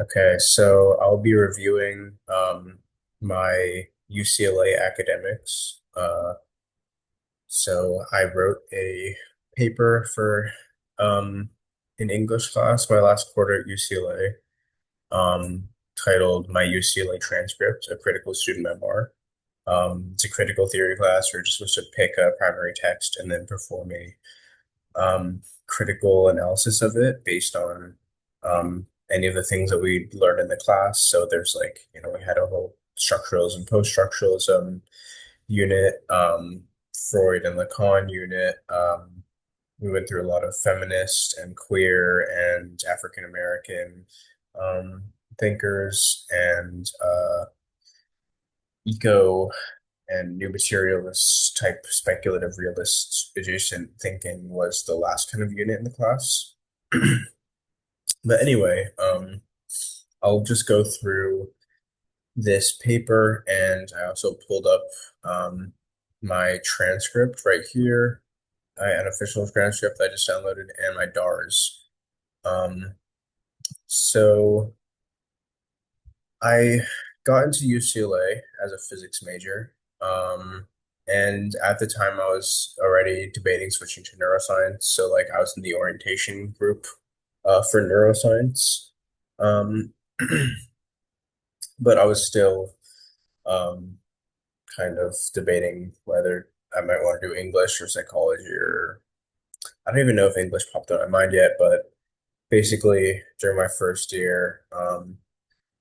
Okay, so I'll be reviewing my UCLA academics. So I wrote a paper for um, an English class my last quarter at UCLA, titled "My UCLA Transcript: A Critical Student Memoir." It's a critical theory class where you're just supposed to pick a primary text and then perform a critical analysis of it based on any of the things that we learned in the class. So there's like, we had a whole structuralism, post-structuralism unit, Freud and Lacan unit. We went through a lot of feminist and queer and African American um, thinkers and eco and new materialist type speculative realist adjacent thinking was the last kind of unit in the class. But anyway, I'll just go through this paper, and I also pulled up um, my transcript right here, an official transcript I just downloaded, and my DARS. Um, so I got into UCLA as a physics major, and at the time I was already debating switching to neuroscience. So like I was in the orientation group for neuroscience. Um, but I was still um, kind of debating whether I might want to do English or psychology, or I don't even know if English popped in my mind yet. But basically, during my first year,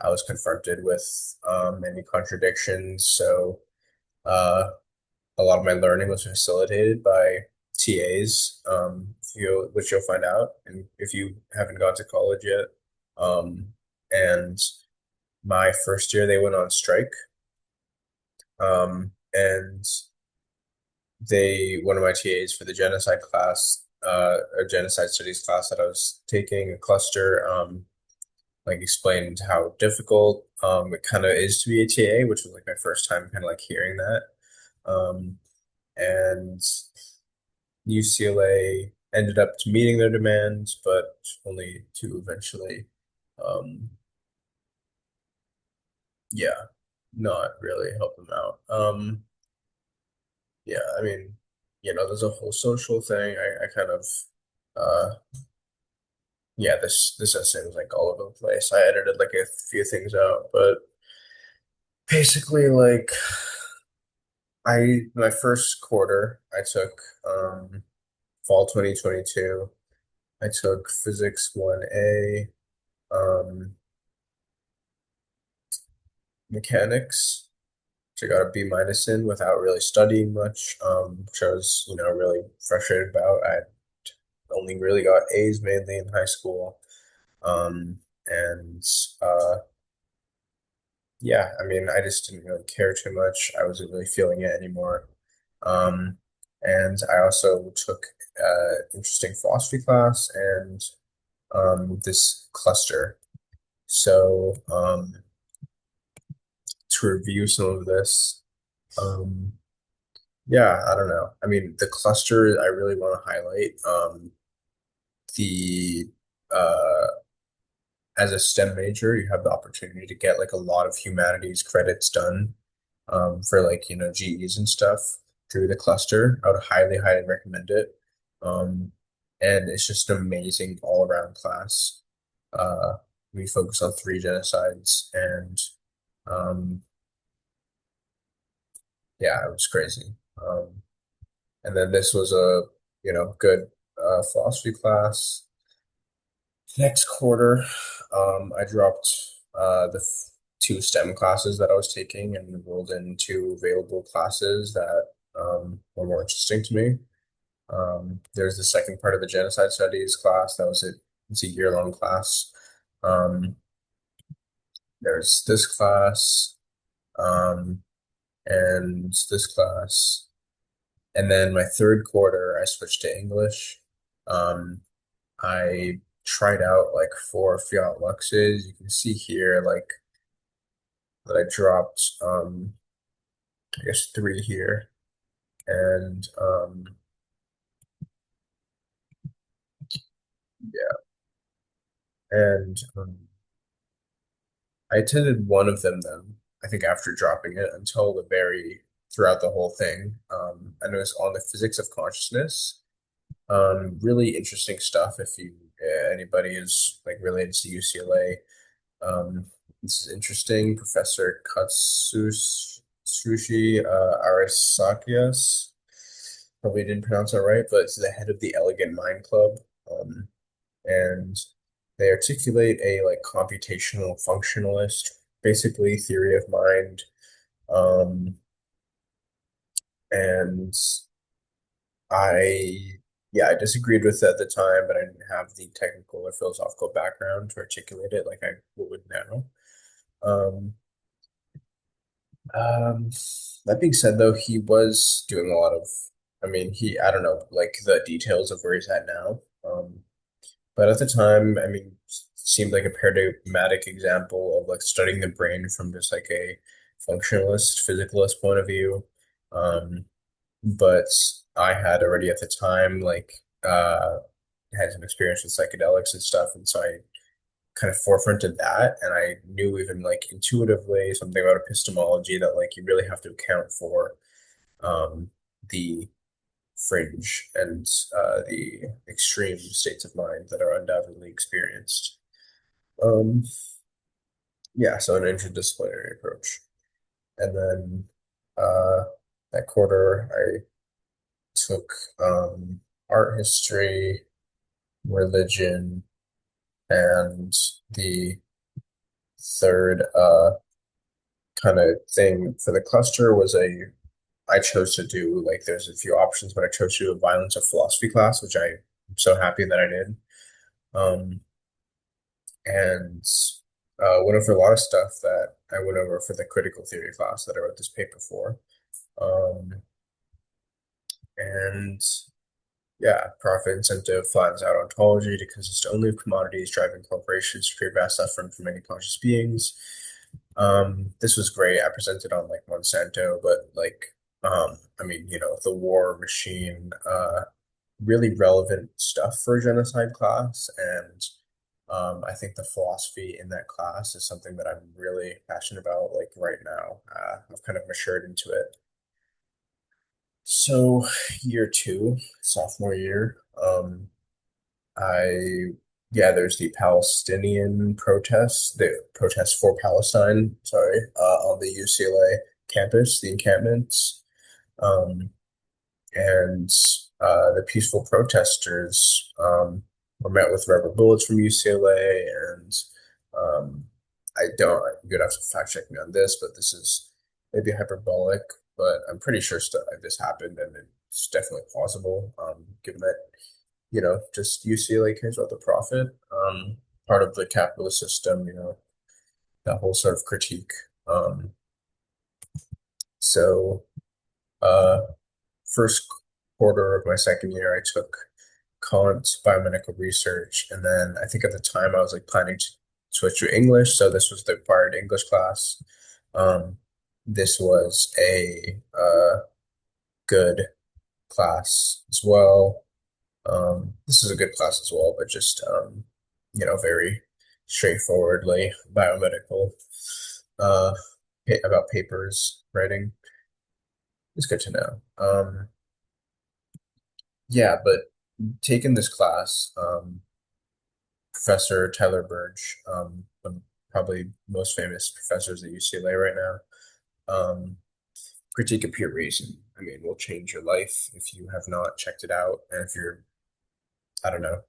I was confronted with many contradictions. So a lot of my learning was facilitated by TAs, which you'll find out, and if you haven't gone to college yet. And my first year, they went on strike. And one of my TAs for the genocide class, a genocide studies class that I was taking, a cluster, like explained how difficult it kind of is to be a TA, which was like my first time kind of like hearing that. Um, and UCLA ended up meeting their demands, but only to eventually, um, yeah, not really help them out. Yeah, I mean, there's a whole social thing. I kind of, uh, yeah, this essay was like all over the place. I edited like a few things out, but basically, like, my first quarter, I took fall 2022. I took physics 1A, um, mechanics, which I got a B minus in without really studying much, which I was, really frustrated about. I only really got A's mainly in high school. And yeah, I mean, I just didn't really care too much. I wasn't really feeling it anymore. Um, and I also took interesting philosophy class and this cluster. So to review some of this, um, yeah, I don't know. I mean, the cluster I really want to highlight. The uh, as a STEM major, you have the opportunity to get like a lot of humanities credits done for like, GEs and stuff through the cluster. I would highly, highly recommend it. Um, and it's just an amazing all around class. Uh, we focus on three genocides and um, yeah, it was crazy. And then this was a, good philosophy class. Next quarter, I dropped the two STEM classes that I was taking and enrolled in two available classes that were more interesting to me. There's the second part of the genocide studies class that was it's a year-long class. Um, there's this class um, and this class, and then my third quarter I switched to English. Um, I tried out like four Fiat Luxes. You can see here like that I dropped I guess three here. And yeah, and I attended one of them then, I think after dropping it until the very throughout the whole thing. And it was on the physics of consciousness. Really interesting stuff if you anybody is like related to UCLA. This is interesting. Professor Katsushi Arasakias. Probably didn't pronounce that right, but it's the head of the Elegant Mind Club. Um, and they articulate a like computational functionalist, basically theory of mind. Um, and I, yeah, I disagreed with it at the time, but I didn't have the technical or philosophical background to articulate it like I would now. Um, um, that being said, though, he was doing a lot of, I mean, I don't know, like the details of where he's at now. But at the time, I mean, seemed like a paradigmatic example of like studying the brain from just like a functionalist, physicalist point of view. Um, but I had already at the time like had some experience with psychedelics and stuff, and so I kind of forefronted that, and I knew even like intuitively something about epistemology that like you really have to account for um, the fringe and the extreme states of mind that are undoubtedly experienced. Um, yeah, so an interdisciplinary approach. And then uh, that quarter, I took art history, religion, and the third kind of thing for the cluster was I chose to do like there's a few options, but I chose to do a violence of philosophy class, which I'm so happy that I did. Um, and went over a lot of stuff that I went over for the critical theory class that I wrote this paper for. Um, and yeah, profit incentive flattens out ontology to consist only of commodities driving corporations to create vast suffering for many conscious beings. This was great. I presented on like Monsanto, but like, I mean, the war machine, really relevant stuff for a genocide class. And I think the philosophy in that class is something that I'm really passionate about, like right now. I've kind of matured into it. So, year two, sophomore year, I, yeah, there's the Palestinian protests, the protests for Palestine, sorry, on the UCLA campus, the encampments. Um, and the peaceful protesters were met with rubber bullets from UCLA, and um, you're gonna have to fact check me on this, but this is maybe hyperbolic, but I'm pretty sure stuff like this happened, and it's definitely plausible, given that just UCLA cares about the profit, part of the capitalist system, that whole sort of critique. Um, so. Uh, First quarter of my second year, I took Kant biomedical research, and then I think at the time I was like planning to switch to English, so this was the required English class. Um, this was a good class as well. This is a good class as well, but just very straightforwardly biomedical uh, about papers writing. It's good to know. Yeah, but taking this class, Professor Tyler Burge, one of probably most famous professors at UCLA right now, Critique of Pure Reason. I mean, will change your life if you have not checked it out. And if you're, I don't know,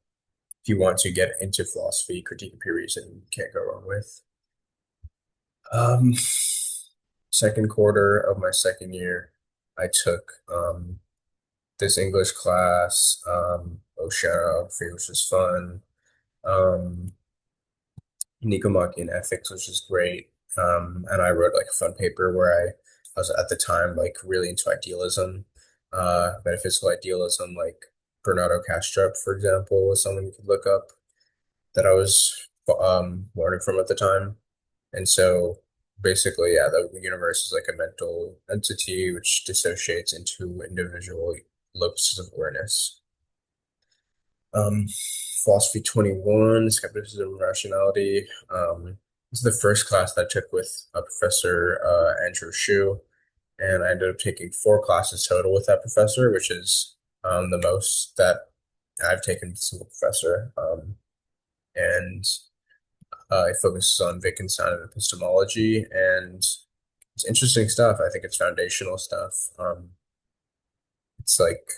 if you want to get into philosophy, Critique of Pure Reason, you can't go wrong with. Um, Second quarter of my second year, I took this English class, oceanography, which was fun. Um, Nicomachean Ethics, which is great. And I wrote like a fun paper where I was at the time like really into idealism, metaphysical idealism, like Bernardo Kastrup, for example, was someone you could look up that I was learning from at the time. And so basically, yeah, the universe is like a mental entity which dissociates into individual locuses of awareness. Um, Philosophy 21, skepticism and rationality. This is the first class that I took with Professor Andrew Shu, and I ended up taking four classes total with that professor, which is the most that I've taken with a single professor. And it focuses on Wittgenstein and epistemology, and it's interesting stuff. I think it's foundational stuff. It's like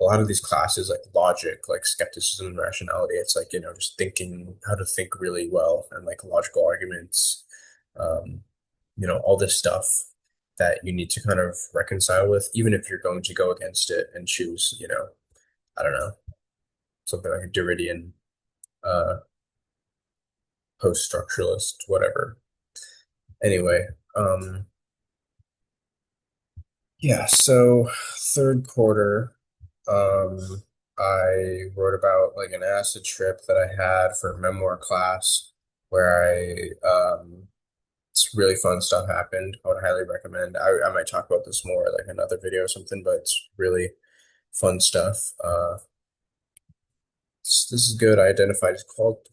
a lot of these classes, like logic, like skepticism and rationality. It's like, just thinking how to think really well and like logical arguments, um, all this stuff that you need to kind of reconcile with, even if you're going to go against it and choose, I don't know, something like a Derridian, uh, post-structuralist, whatever. Anyway, yeah, so third quarter, um, I wrote about like an acid trip that I had for a memoir class where it's really fun stuff happened. I would highly recommend. I might talk about this more like another video or something, but it's really fun stuff. This is good. I identified as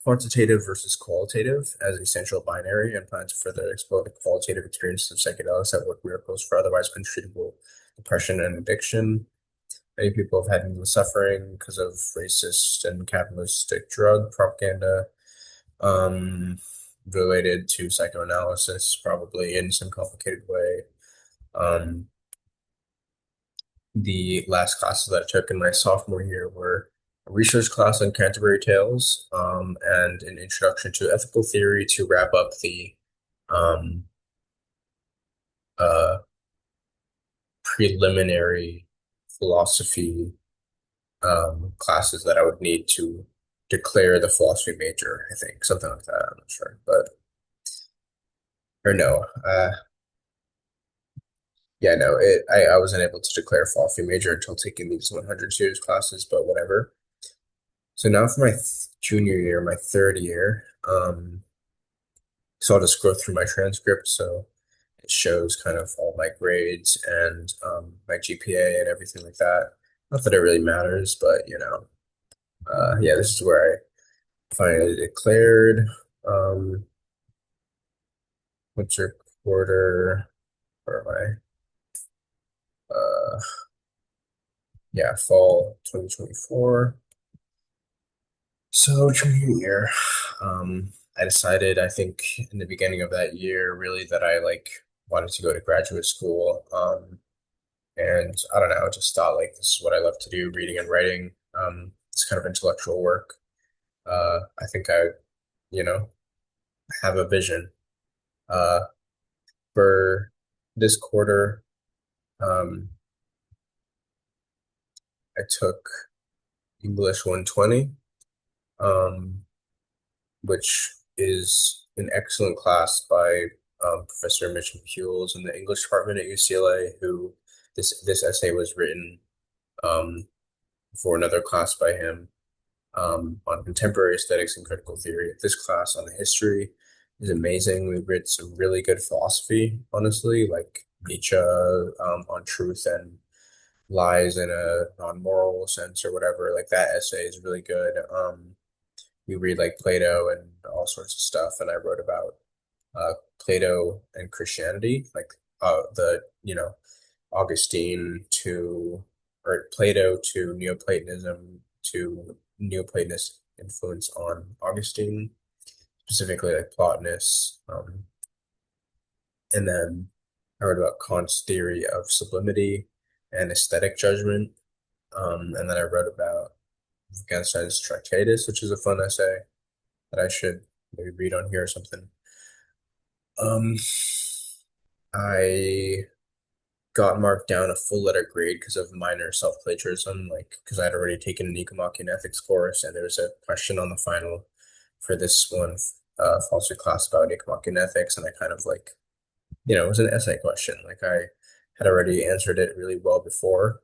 quantitative versus qualitative as a central binary and plan to further explore the qualitative experiences of psychedelics that work miracles for otherwise untreatable depression and addiction. Many people have had needless suffering because of racist and capitalistic drug propaganda, um, related to psychoanalysis, probably in some complicated way. Um, the last classes that I took in my sophomore year were a research class on Canterbury Tales, and an introduction to ethical theory to wrap up the um, uh, preliminary philosophy classes that I would need to declare the philosophy major, I think, something like that. I'm not sure, but or no, yeah, no, I wasn't able to declare philosophy major until taking these 100 series classes, but whatever. So now for my th junior year, my third year, so I'll just go through my transcript. So it shows kind of all my grades and my GPA and everything like that. Not that it really matters, but yeah, this is where I finally declared winter quarter or my yeah, fall 2024. So junior year, I decided, I think in the beginning of that year, really that I like wanted to go to graduate school. And I don't know, just thought like this is what I love to do, reading and writing, this kind of intellectual work. I think I, you know, have a vision. Uh, for this quarter, um, I took English 120, um, which is an excellent class by Professor Mitch McHughes in the English department at UCLA, who this essay was written um, for another class by him, on contemporary aesthetics and critical theory. This class on the history is amazing. We read some really good philosophy, honestly, like Nietzsche, on truth and lies in a non-moral sense or whatever. Like that essay is really good. We read like Plato and all sorts of stuff, and I wrote about Plato and Christianity, like Augustine to or Plato to Neoplatonism to Neoplatonist influence on Augustine, specifically like Plotinus. And then I wrote about Kant's theory of sublimity and aesthetic judgment. And then I wrote about Wittgenstein's Tractatus, which is a fun essay that I should maybe read on here or something. Um, I got marked down a full letter grade because of minor self-plagiarism, like because I'd already taken an Nicomachean ethics course, and there was a question on the final for this one philosophy class about Nicomachean ethics, and I kind of like, it was an essay question. Like I had already answered it really well before,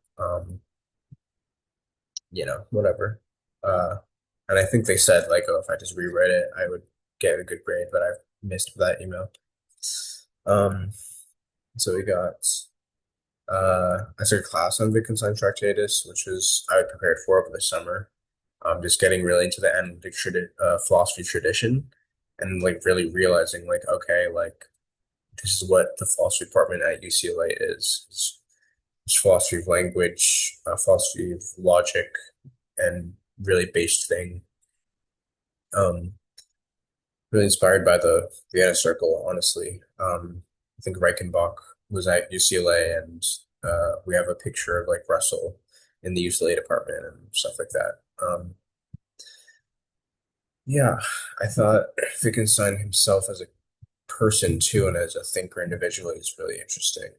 whatever. Uh, and I think they said like, oh, if I just rewrite it, I would get a good grade, but I missed that email. So we got I took a class on Wittgenstein Tractatus, which was I prepared for over the summer. Just getting really into the analytic philosophy tradition. and like really realizing like, okay, like this is what the philosophy department at UCLA is. It's philosophy of language, philosophy of logic, and really based thing. Um, really inspired by the Vienna Circle, honestly. I think Reichenbach was at UCLA, and we have a picture of like Russell in the UCLA department and stuff like that. Yeah, I thought Wittgenstein himself as a person too, and as a thinker individually is really interesting.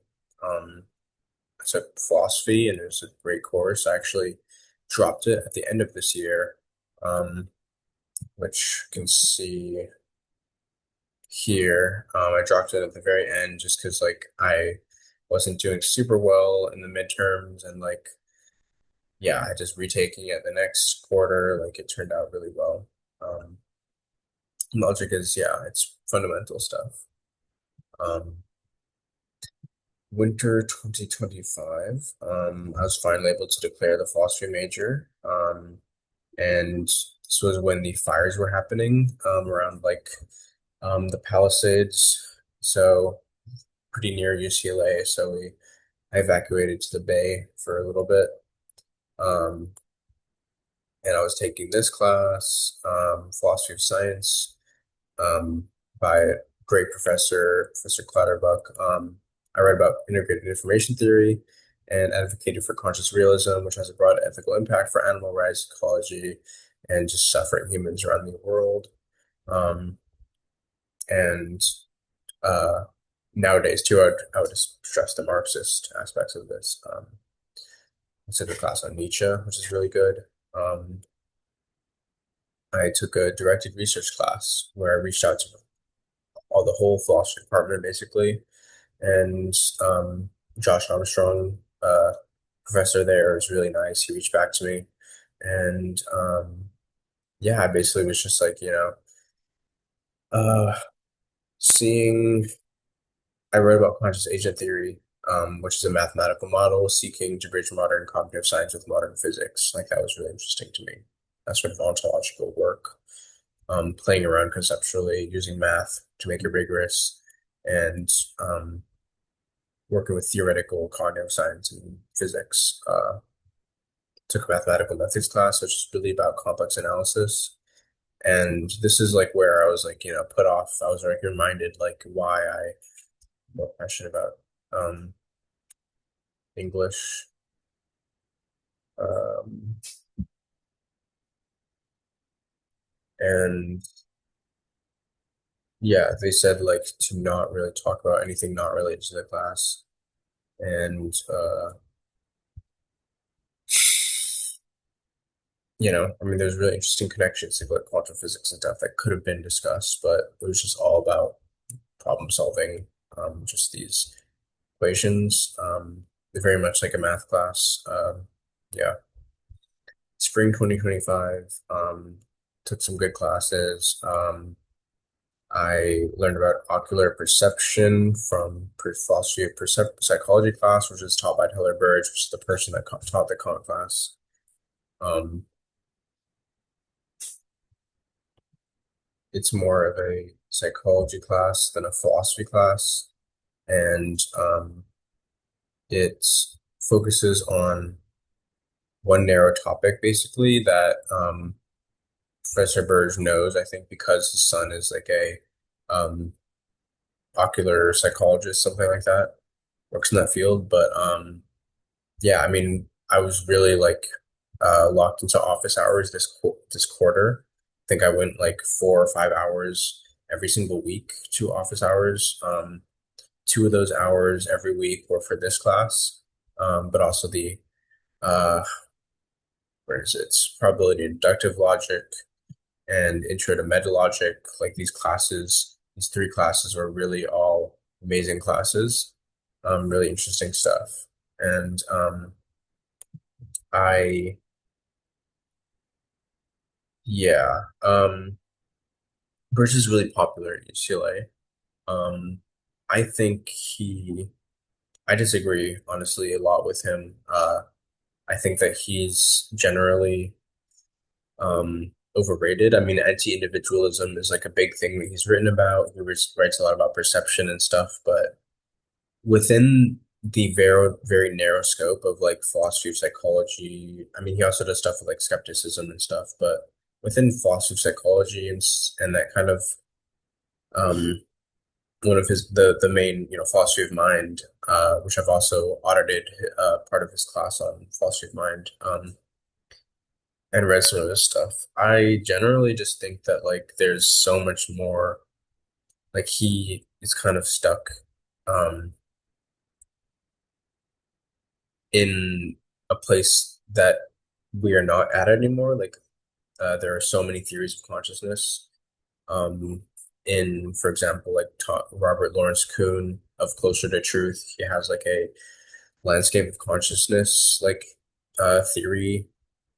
Um, I took philosophy, and it was a great course. I actually dropped it at the end of this year, um, which you can see here. I dropped it at the very end just because like I wasn't doing super well in the midterms, and like yeah, I just retaking it the next quarter. Like it turned out really well. Um, Logic is yeah, it's fundamental stuff. Um, Winter 2025, I was finally able to declare the philosophy major. And this was when the fires were happening around like the Palisades, so pretty near UCLA. So I evacuated to the Bay for a little bit, um, and I was taking this class, philosophy of science, um, by a great professor, Professor Clatterbuck. I read about integrated information theory and advocated for conscious realism, which has a broad ethical impact for animal rights, ecology, and just suffering humans around the world. Um, and uh, Nowadays, too, I would stress the Marxist aspects of this. I took a class on Nietzsche, which is really good. Um, I took a directed research class where I reached out to all the whole philosophy department, basically. And Josh Armstrong, professor there, was really nice. He reached back to me, and yeah, I basically was just like, uh, seeing. I wrote about conscious agent theory, which is a mathematical model seeking to bridge modern cognitive science with modern physics. Like that was really interesting to me. That sort of ontological work, playing around conceptually, using math to make it rigorous, and working with theoretical cognitive science and physics. Took a mathematical methods class, which is really about complex analysis. And this is like where I was like, put off. I was like reminded like why I more passionate about English. Um, and yeah, they said like to not really talk about anything not related to the class. And I mean, there's really interesting connections to like quantum physics and stuff that could have been discussed, but it was just all about problem solving, just these equations. They're very much like a math class. Yeah. Spring 2025, took some good classes. I learned about ocular perception from philosophy of psychology class, which was taught by Taylor Burge, which is the person that taught the Kant class. Um, it's more of a psychology class than a philosophy class, and it focuses on one narrow topic basically that Professor Burge knows, I think, because his son is like a um, ocular psychologist, something like that, works in that field. But yeah, I mean, I was really like locked into office hours this quarter. I think I went like 4 or 5 hours every single week to office hours. Two of those hours every week were for this class, but also the uh, where is it? It's probability and deductive logic and intro to meta logic. Like these classes, these three classes were really all amazing classes, really interesting stuff. And I yeah, Birch is really popular at UCLA. I think I disagree honestly a lot with him. I think that he's generally overrated. I mean, anti-individualism is like a big thing that he's written about. Writes a lot about perception and stuff, but within the very narrow scope of like philosophy of psychology, I mean, he also does stuff with like skepticism and stuff, but within philosophy of psychology and that kind of um one of his the main philosophy of mind, which I've also audited part of his class on philosophy of mind, and read some of his stuff. I generally just think that like there's so much more, like he is kind of stuck um in a place that we are not at anymore. Like there are so many theories of consciousness. Um, in, for example, like Robert Lawrence Kuhn of Closer to Truth, he has like a landscape of consciousness like theory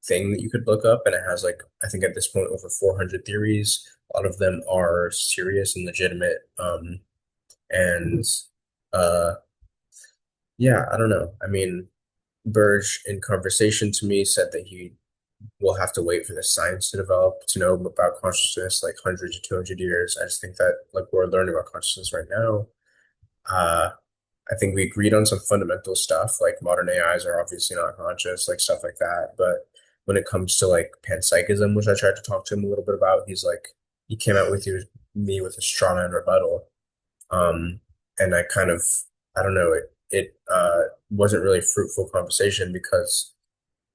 thing that you could look up, and it has like I think at this point over 400 theories. A lot of them are serious and legitimate. And uh, yeah, I don't know. I mean, Burge in conversation to me said that he will have to wait for the science to develop to know about consciousness, like 100 to 200 years. I just think that like we're learning about consciousness right now. Uh, I think we agreed on some fundamental stuff, like modern AIs are obviously not conscious, like stuff like that. But when it comes to like panpsychism, which I tried to talk to him a little bit about, he's like, he came out with me with a straw man rebuttal. Um, and I don't know, it wasn't really a fruitful conversation because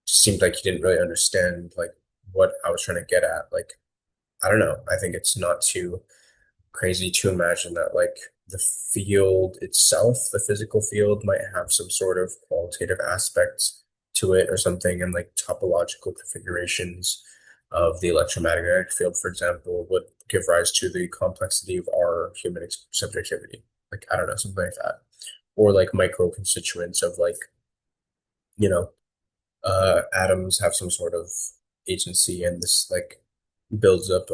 it seemed like he didn't really understand like what I was trying to get at. Like, I don't know. I think it's not too crazy to imagine that like the field itself, the physical field, might have some sort of qualitative aspects to it or something, and like topological configurations of the electromagnetic field, for example, would give rise to the complexity of our human subjectivity. Like, I don't know, something like that. Or like micro constituents of like, you know, atoms have some sort of agency, and this like builds up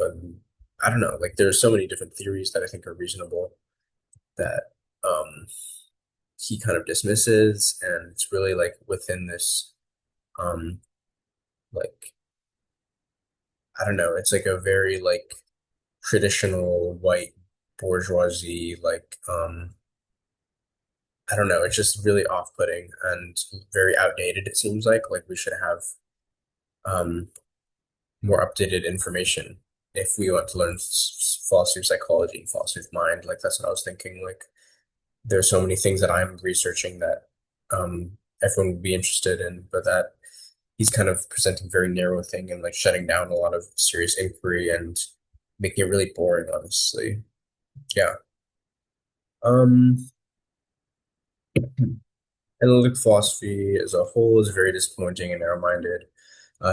I don't know, like there's so many different theories that I think are reasonable that um he kind of dismisses, and it's really like within this um like I don't know, it's like a very like traditional white bourgeoisie like I don't know, it's just really off-putting and very outdated, it seems like we should have um more updated information if we want to learn philosophy of psychology and philosophy of mind. Like that's what I was thinking. Like there's so many things that I'm researching that everyone would be interested in, but that he's kind of presenting a very narrow thing and like shutting down a lot of serious inquiry and making it really boring, honestly. Yeah. Um, Analytic philosophy as a whole is very disappointing and narrow-minded.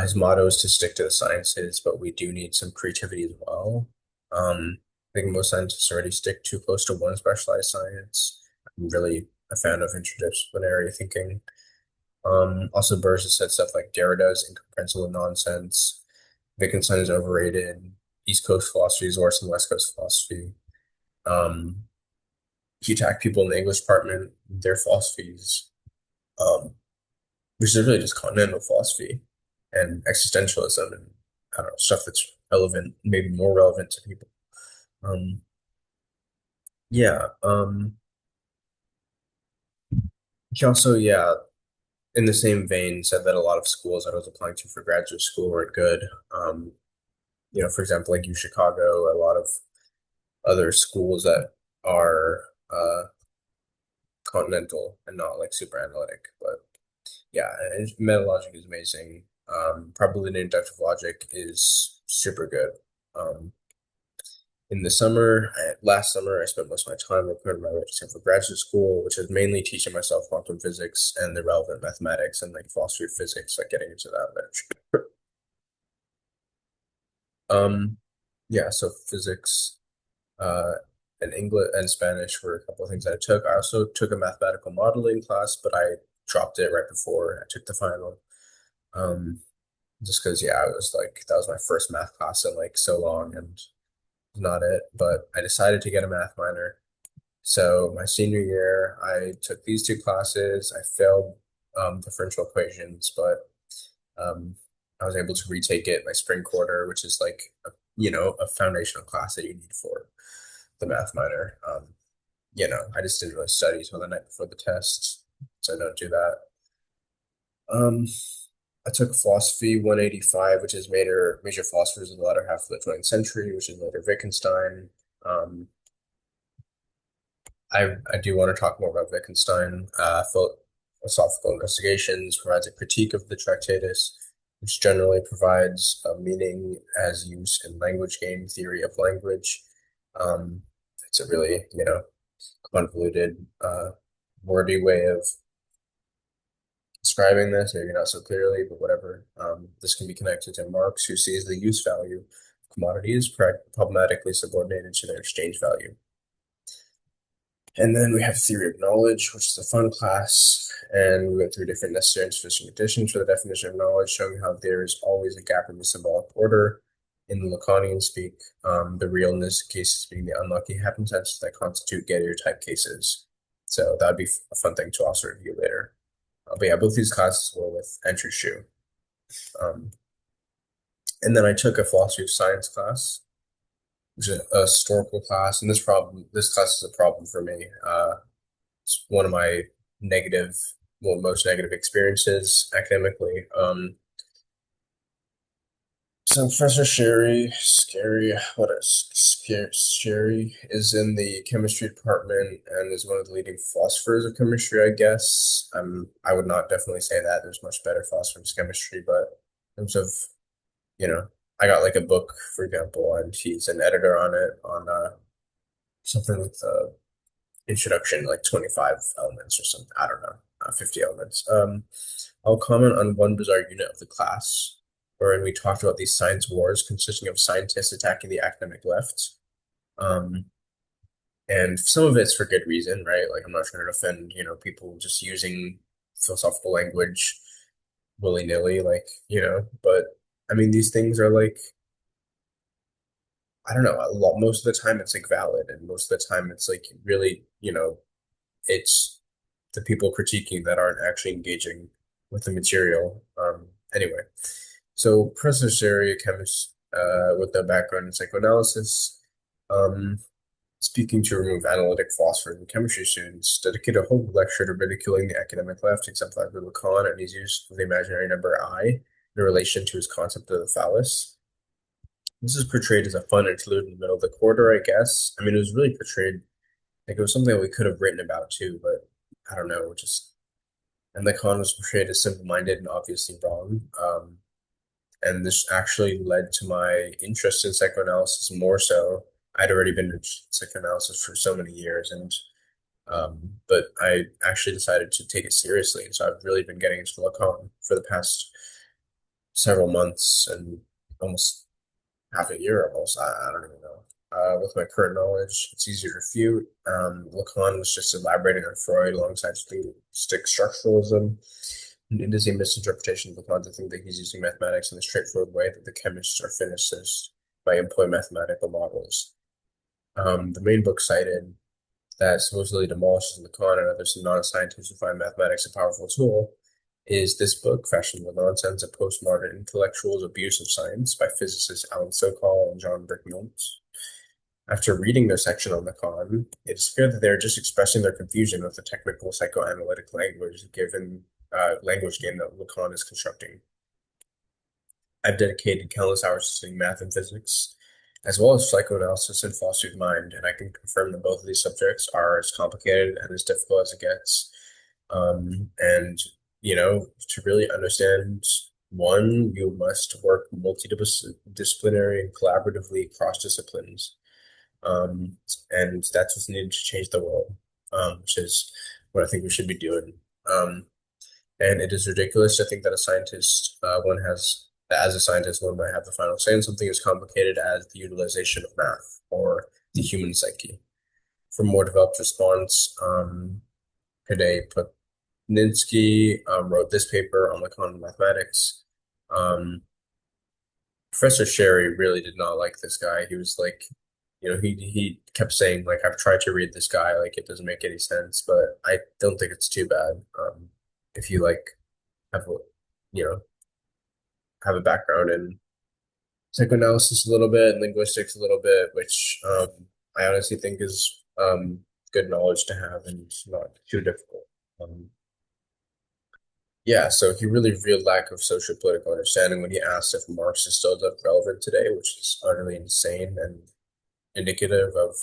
His motto is to stick to the sciences, but we do need some creativity as well. I think most scientists already stick too close to one specialized science. I'm really a fan of interdisciplinary thinking. Also, Burrs has said stuff like Derrida is incomprehensible nonsense. Wittgenstein is overrated. East Coast philosophy is worse than West Coast philosophy. Um, he attacked people in the English department, their philosophies, um, which is really just continental philosophy and existentialism and I don't know, stuff that's relevant, maybe more relevant to people. Um, yeah. He also, yeah, in the same vein, said that a lot of schools that I was applying to for graduate school weren't good. For example, like U Chicago, a lot of other schools that are continental and not like super analytic. But yeah, and meta logic is amazing. Probably the inductive logic is super good. Um, in the last summer, I spent most of my time preparing my registration for graduate school, which is mainly teaching myself quantum physics and the relevant mathematics and like philosophy of physics, like getting into that literature. Um, yeah, so physics, uh, and English and Spanish were a couple of things that I took. I also took a mathematical modeling class, but I dropped it right before I took the final. Um, just because, yeah, I was like, that was my first math class in like so long and not it. But I decided to get a math minor. So my senior year, I took these two classes. I failed differential equations, but um, I was able to retake it my spring quarter, which is like a foundational class that you need for the math minor. I just didn't really study till the night before the test, so I don't do that. Um, I took philosophy 185, which is major philosophers of the latter half of the 20th century, which is later Wittgenstein. Um, I do want to talk more about Wittgenstein. Philosophical Investigations provides a critique of the Tractatus, which generally provides a meaning as use in language game theory of language. Um, it's a really, convoluted, wordy way of describing this, maybe not so clearly, but whatever. This can be connected to Marx, who sees the use value of commodities problematically subordinated to their exchange value. And then we have theory of knowledge, which is a fun class, and we went through different necessary and sufficient conditions for the definition of knowledge, showing how there is always a gap in the symbolic order. In the Lacanian speak, the realness cases being the unlucky happenstance that constitute Gettier type cases. So that'd be a fun thing to also review later. But yeah, both these classes were with entry shoe. Um, and then I took a philosophy of science class, which is a historical class, and this class is a problem for me. It's one of my negative, most negative experiences academically. So Professor Sherry is in the chemistry department and is one of the leading philosophers of chemistry, I guess. I would not definitely say that. There's much better philosophers of chemistry, but in terms of, you know, I got like a book, for example, and he's an editor on it on something with introduction, like 25 elements or something. I don't know, 50 elements. I'll comment on one bizarre unit of the class wherein we talked about these science wars consisting of scientists attacking the academic left. Um, and some of it's for good reason, right? Like I'm not trying to defend, people just using philosophical language willy-nilly, like, but I mean, these things are like, I don't know, most of the time it's like valid, and most of the time it's like really, it's the people critiquing that aren't actually engaging with the material. Anyway, so Professor Sherry, a chemist with a background in psychoanalysis, um, speaking to remove analytic philosophers and chemistry students, dedicated a whole lecture to ridiculing the academic left, exemplified by Lacan and his use of the imaginary number I in relation to his concept of the phallus. This is portrayed as a fun interlude in the middle of the quarter, I guess. I mean, it was really portrayed like it was something that we could have written about too, but I don't know, just and Lacan was portrayed as simple-minded and obviously wrong. And this actually led to my interest in psychoanalysis more so. I'd already been in psychoanalysis for so many years, and but I actually decided to take it seriously. And so I've really been getting into Lacan for the past several months and almost half a year almost. I don't even know. With my current knowledge, it's easier to refute. Lacan was just elaborating on Freud alongside stick structuralism. And it is a misinterpretation of Lacan to think that he's using mathematics in a straightforward way that the chemists are physicists by employing mathematical models. The main book cited that supposedly demolishes Lacan and other non-scientists who find mathematics a powerful tool is this book, Fashionable with Nonsense, a Postmodern Intellectual's Abuse of Science by physicists Alan Sokal and John Bricknell. After reading their section on Lacan, it is clear that they are just expressing their confusion with the technical psychoanalytic language game that Lacan is constructing. I've dedicated countless hours to studying math and physics, as well as psychoanalysis and philosophy of mind, and I can confirm that both of these subjects are as complicated and as difficult as it gets. And to really understand one, you must work multidisciplinary and collaboratively across disciplines. And that's what's needed to change the world, which is what I think we should be doing. And it is ridiculous to think that as a scientist, one might have the final say on something as complicated as the utilization of math or the human psyche. For more developed response, Hideo Putninsky wrote this paper on Lacan and mathematics. Professor Sherry really did not like this guy. He was like, he kept saying like, I've tried to read this guy, like it doesn't make any sense, but I don't think it's too bad. If you like have, you know, have a background in psychoanalysis a little bit and linguistics a little bit, which I honestly think is good knowledge to have and not too difficult. Um, yeah, so he really revealed lack of social political understanding when he asked if Marx is still relevant today, which is utterly insane and indicative of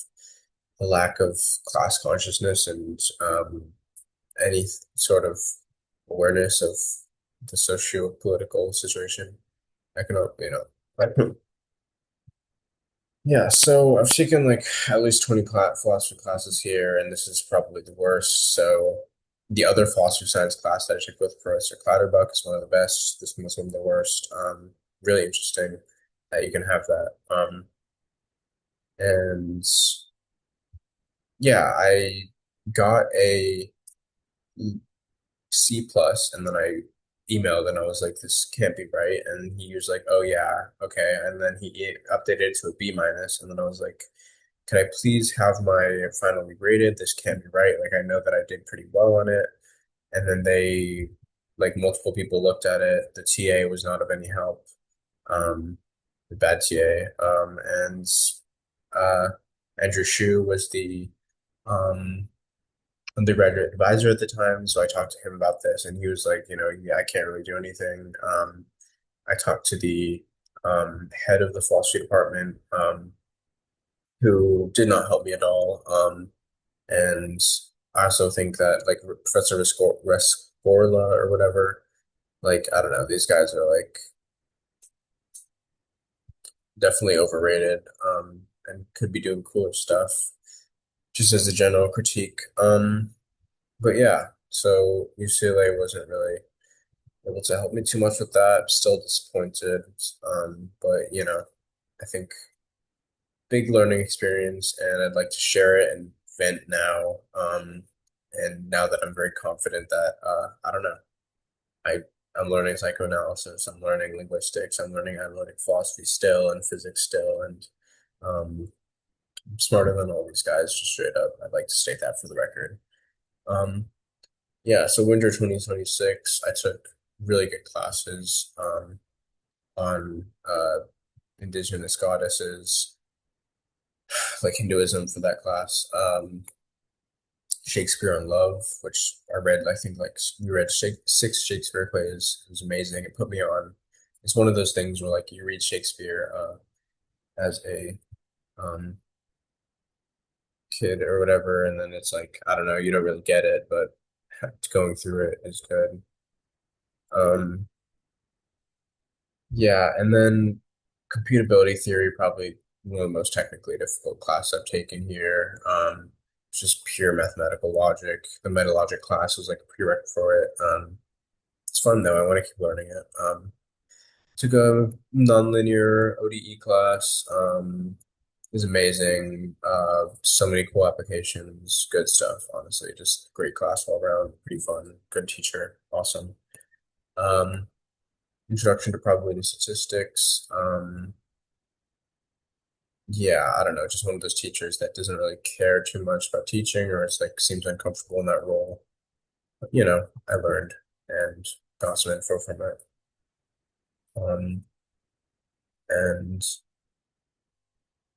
the lack of class consciousness and any sort of awareness of the socio-political situation. Economic, yeah, so I've taken like at least 20 philosophy classes here, and this is probably the worst. So the other philosophy science class that I took with Professor Clatterbuck is one of the best. This one was one of the worst. Really interesting that you can have that. And yeah, I got a C plus, and then I emailed and I was like, this can't be right. And he was like, oh yeah, okay. And then he updated it to a B minus, and then I was like, can I please have my final regraded? This can't be right. Like I know that I did pretty well on it. And then like multiple people looked at it. The TA was not of any help. Um, the bad TA. And uh, Andrew Shue was the um, undergraduate advisor at the time. So I talked to him about this, and he was like, yeah, I can't really do anything. I talked to the head of the philosophy department, who did not help me at all. And I also think that like Professor Rescorla or whatever, like I don't know, these guys are like definitely overrated, and could be doing cooler stuff, just as a general critique. But yeah, so UCLA wasn't really able to help me too much with that. Still disappointed. But I think big learning experience, and I'd like to share it and vent now. And now that I'm very confident that I don't know, I I'm learning psychoanalysis, I'm learning linguistics, I'm learning analytic philosophy still, and physics still, and I'm smarter than all these guys, just straight up. I'd like to state that for the record. Um, yeah, so winter 2026, I took really good classes on indigenous goddesses, like Hinduism for that class. Shakespeare in Love, which I read, I think like we read six Shakespeare plays. It was amazing. It put me on. It's one of those things where like you read Shakespeare as a um, kid or whatever, and then it's like, I don't know, you don't really get it, but going through it is good. Um, yeah, and then computability theory, probably one of the most technically difficult class I've taken here. It's just pure mathematical logic. The metalogic class was like a prereq for it. It's fun though. I want to keep learning it. Took a nonlinear ODE class. It was amazing. So many cool applications. Good stuff. Honestly, just great class all around. Pretty fun. Good teacher. Awesome. Um, Introduction to Probability Statistics. Yeah, I don't know. Just one of those teachers that doesn't really care too much about teaching, or it's like seems uncomfortable in that role. But, I learned and got some info from it. Um, and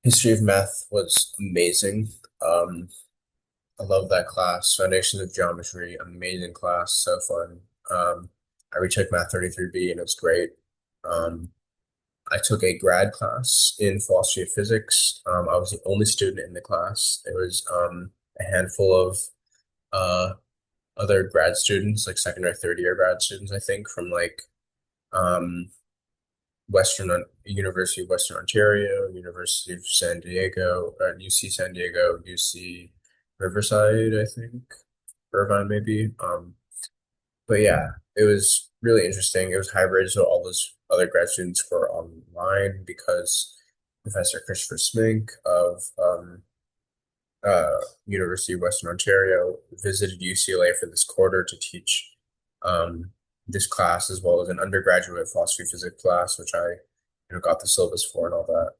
History of Math was amazing. I love that class. Foundations of Geometry, amazing class, so fun. I retook Math 33B and it was great. Um, I took a grad class in philosophy of physics. I was the only student in the class. There was a handful of uh, other grad students, like second or third year grad students, I think, from like um, University of Western Ontario, University of San Diego, UC San Diego, UC Riverside, I think, Irvine maybe. But yeah, it was really interesting. It was hybrid, so all those other grad students were online because Professor Christopher Smink of uh, University of Western Ontario visited UCLA for this quarter to teach um, this class as well as an undergraduate philosophy physics class, which I got the syllabus for and all that.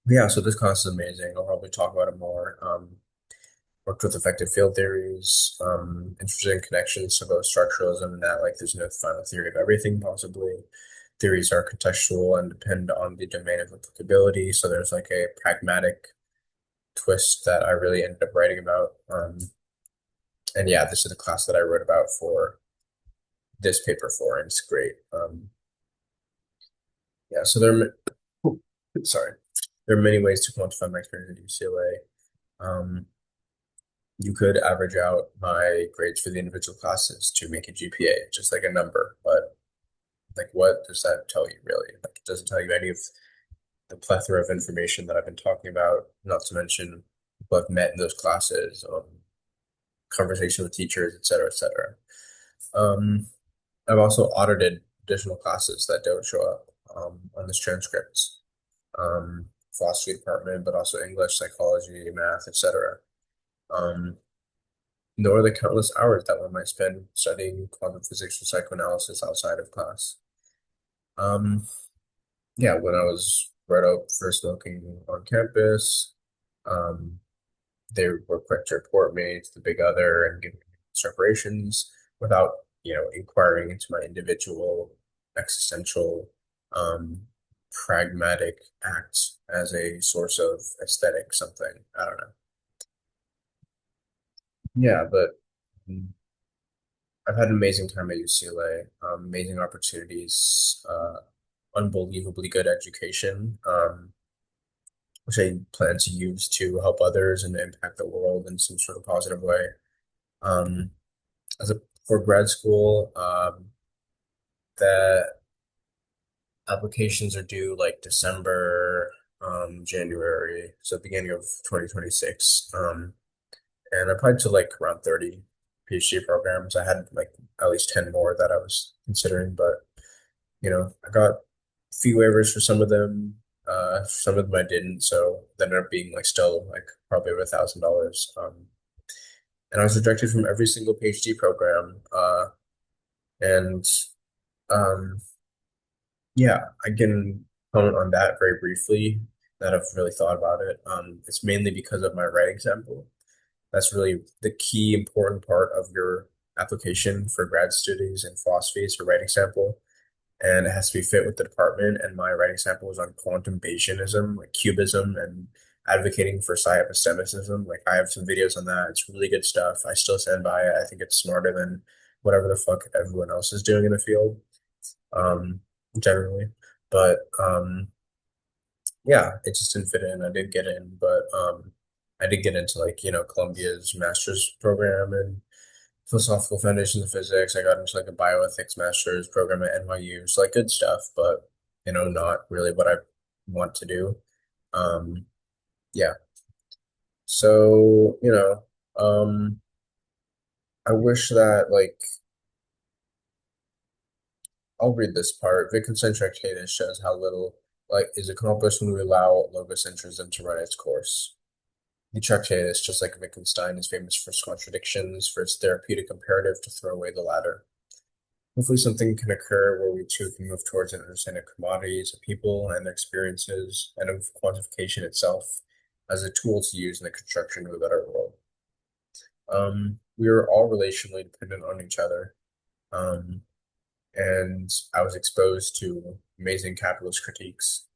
Yeah, so this class is amazing. I'll probably talk about it more worked with effective field theories, interested in connections to both structuralism and that like there's no final theory of everything possibly. Theories are contextual and depend on the domain of applicability. So there's like a pragmatic twist that I really ended up writing about. And yeah, this is the class that I wrote about for this paper for, and it's great. Yeah, so sorry, there are many ways to quantify my experience at UCLA. You could average out my grades for the individual classes to make a GPA, just like a number. But like, what does that tell you really? Like, it doesn't tell you any of the plethora of information that I've been talking about, not to mention what I've met in those classes, conversation with teachers, et cetera, et cetera. Um, I've also audited additional classes that don't show up on this transcript. Philosophy department, but also English, psychology, math, etc. Um, Nor the countless hours that one might spend studying quantum physics or psychoanalysis outside of class. Um, yeah, when I was brought up for smoking on campus, um, they were quick to report me to the big other and give me separations without, inquiring into my individual existential, um, pragmatic acts as a source of aesthetic something. I don't know. Yeah, but I've had an amazing time at UCLA, amazing opportunities, unbelievably good education, which I plan to use to help others and impact the world in some sort of positive way. Um, as a for grad school, the applications are due like December, January, so beginning of 2026. And I applied to like around 30 PhD programs. I had like at least 10 more that I was considering, but I got a few waivers for some of them. Some of them I didn't, so that ended up being like still like probably over $1,000. And I was rejected from every single PhD program. And um, yeah, I can comment on that very briefly. That I've really thought about it. It's mainly because of my writing sample. That's really the key important part of your application for grad studies in philosophy is your writing sample. And it has to be fit with the department. And my writing sample was on quantum Bayesianism, like cubism, and advocating for psi-epistemicism. Like I have some videos on that. It's really good stuff. I still stand by it. I think it's smarter than whatever the fuck everyone else is doing in the field, um, generally. But yeah, it just didn't fit in. I did get in, but I did get into like, Columbia's master's program and philosophical foundations of physics. I got into like a bioethics master's program at NYU. So like good stuff, but not really what I want to do. Um, yeah. So, I wish that like I'll read this part. Wittgenstein shows how little like is accomplished when we allow logocentrism to run its course. The Tractatus, just like Wittgenstein, is famous for its contradictions, for its therapeutic imperative to throw away the latter. Hopefully something can occur where we too can move towards an understanding of commodities, of people and their experiences, and of quantification itself as a tool to use in the construction of a better world. We are all relationally dependent on each other. Um, and I was exposed to amazing capitalist critiques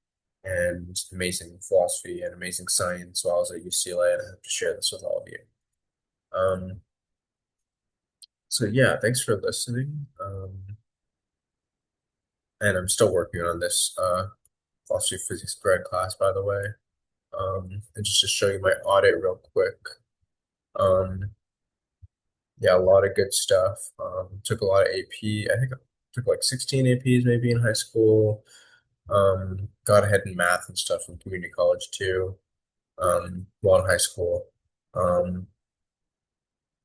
and amazing philosophy and amazing science while I was at UCLA, and I have to share this with all of you. Um, so yeah, thanks for listening. And I'm still working on this philosophy physics grad class, by the way. And just to show you my audit real quick. Um, yeah, a lot of good stuff. Took a lot of AP. I think I took like 16 APs maybe in high school. Got ahead in math and stuff from community college too. While in high school. Um,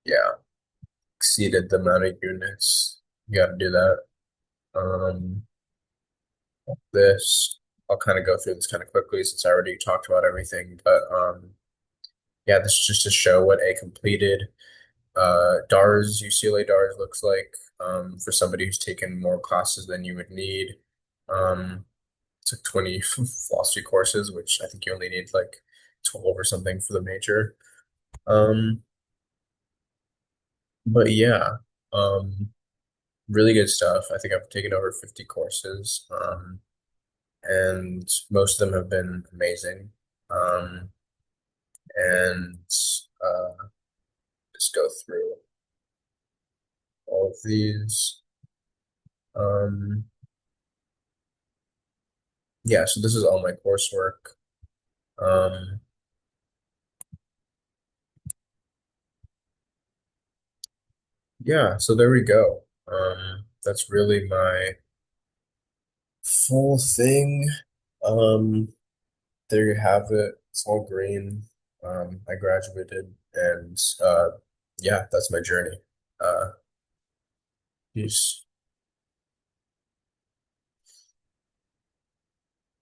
yeah, exceeded the amount of units. You got to do that. Um, this I'll kind of go through this kind of quickly since I already talked about everything. But yeah, this is just to show what a completed DARS, UCLA DARS looks like for somebody who's taken more classes than you would need. Took 20 philosophy courses, which I think you only need like 12 or something for the major. Um, But yeah, um, really good stuff. I think I've taken over 50 courses, and most of them have been amazing. Um, and just go through all of these. Um, yeah, so this is all my coursework. Um, yeah, so there we go. That's really my full thing. Um, there you have it. It's all green. I graduated, and yeah, that's my journey. Uh, peace.